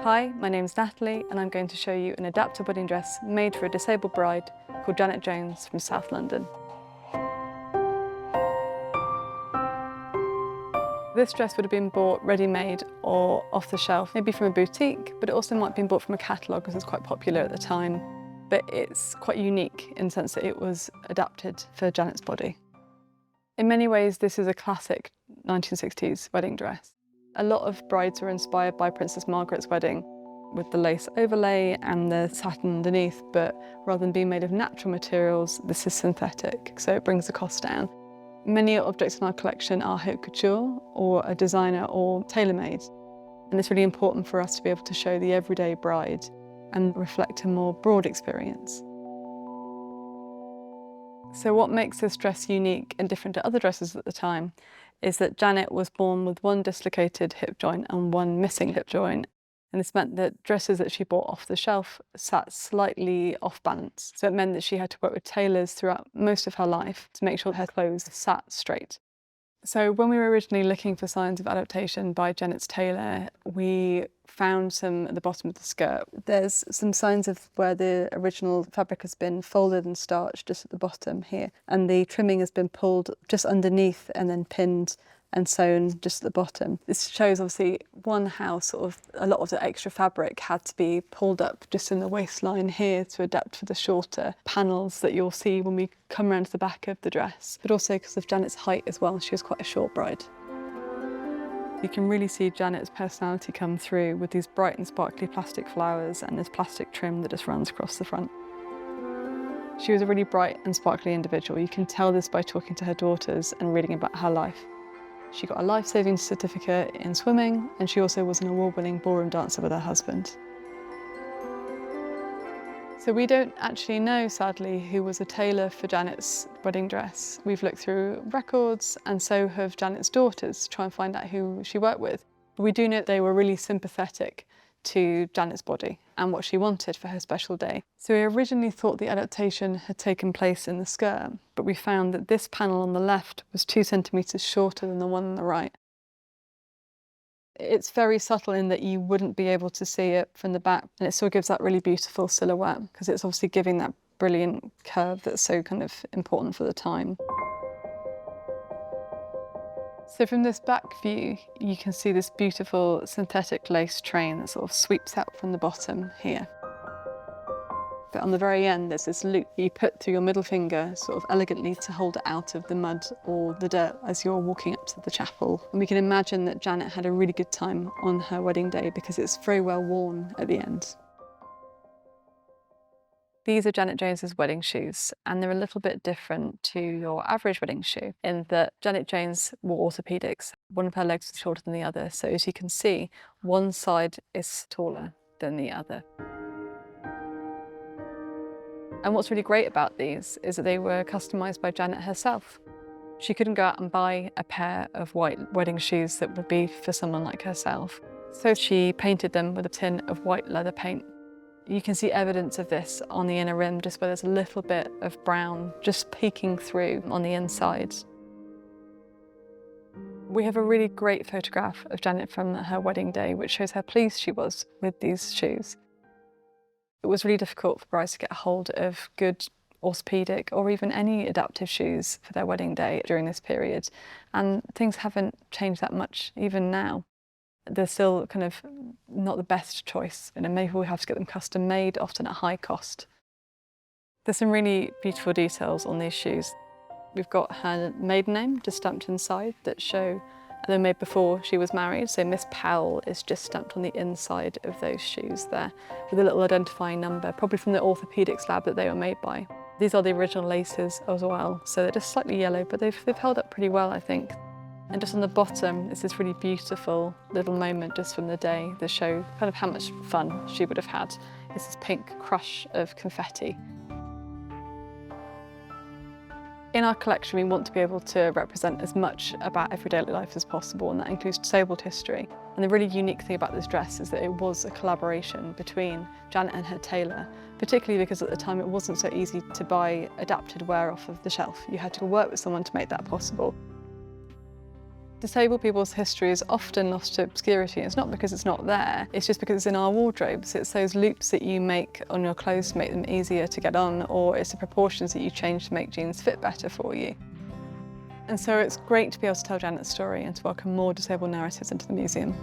Hi, my name's Natalie and I'm going to show you an adapted wedding dress made for a disabled bride called Janet Jones from South London. This dress would have been bought ready-made or off the shelf, maybe from a boutique, but it also might have been bought from a catalogue because it was quite popular at the time. But it's quite unique in the sense that it was adapted for Janet's body. In many ways, this is a classic 1960s wedding dress. A lot of brides were inspired by Princess Margaret's wedding with the lace overlay and the satin underneath, but rather than being made of natural materials, this is synthetic, so it brings the cost down. Many objects in our collection are haute couture or a designer or tailor-made, and it's really important for us to be able to show the everyday bride and reflect a more broad experience. So what makes this dress unique and different to other dresses at the time is that Janet was born with one dislocated hip joint and one missing hip joint. And this meant that dresses that she bought off the shelf sat slightly off balance. So it meant that she had to work with tailors throughout most of her life to make sure her clothes sat straight. So when we were originally looking for signs of adaptation by Janet's tailor, we found some at the bottom of the skirt. There's some signs of where the original fabric has been folded and starched just at the bottom here, and the trimming has been pulled just underneath and then pinned and sewn just at the bottom. This shows obviously how sort of a lot of the extra fabric had to be pulled up just in the waistline here to adapt for the shorter panels that you'll see when we come around to the back of the dress, but also because of Janet's height as well. She was quite a short bride. You can really see Janet's personality come through with these bright and sparkly plastic flowers and this plastic trim that just runs across the front. She was a really bright and sparkly individual. You can tell this by talking to her daughters and reading about her life. She got a life-saving certificate in swimming, and she also was an award-winning ballroom dancer with her husband. So we don't actually know, sadly, who was a tailor for Janet's wedding dress. We've looked through records, and so have Janet's daughters, to try and find out who she worked with. But we do know they were really sympathetic to Janet's body and what she wanted for her special day. So we originally thought the adaptation had taken place in the skirt, but we found that this panel on the left was 2 centimetres shorter than the one on the right. It's very subtle in that you wouldn't be able to see it from the back, and it still gives that really beautiful silhouette because it's obviously giving that brilliant curve that's so kind of important for the time. So from this back view, you can see this beautiful synthetic lace train that sort of sweeps out from the bottom here. But on the very end, there's this loop you put through your middle finger sort of elegantly to hold it out of the mud or the dirt as you're walking up to the chapel. And we can imagine that Janet had a really good time on her wedding day because it's very well worn at the end. These are Janet Jones's wedding shoes, and they're a little bit different to your average wedding shoe in that Janet Jones wore orthopedics. One of her legs was shorter than the other, so as you can see, one side is taller than the other. And what's really great about these is that they were customised by Janet herself. She couldn't go out and buy a pair of white wedding shoes that would be for someone like herself. So she painted them with a tin of white leather paint. You can see evidence of this on the inner rim, just where there's a little bit of brown just peeking through on the inside. We have a really great photograph of Janet from her wedding day, which shows how pleased she was with these shoes. It was really difficult for brides to get a hold of good orthopedic or even any adaptive shoes for their wedding day during this period, and things haven't changed that much even now. They're still kind of not the best choice, and maybe we have to get them custom made, often at high cost. There's some really beautiful details on these shoes. We've got her maiden name just stamped inside that show they were made before she was married, so Miss Powell is just stamped on the inside of those shoes there with a little identifying number, probably from the orthopedics lab that they were made by. These are the original laces as well, so they're just slightly yellow, but they've held up pretty well, I think. And just on the bottom is this really beautiful little moment just from the day that show kind of how much fun she would have had. It's this pink crush of confetti. In our collection, we want to be able to represent as much about everyday life as possible, and that includes disabled history. And the really unique thing about this dress is that it was a collaboration between Janet and her tailor, particularly because at the time it wasn't so easy to buy adapted wear off of the shelf. You had to work with someone to make that possible. Disabled people's history is often lost to obscurity. It's not because it's not there, it's just because it's in our wardrobes. It's those loops that you make on your clothes to make them easier to get on, or it's the proportions that you change to make jeans fit better for you. And so it's great to be able to tell Janet's story and to welcome more disabled narratives into the museum.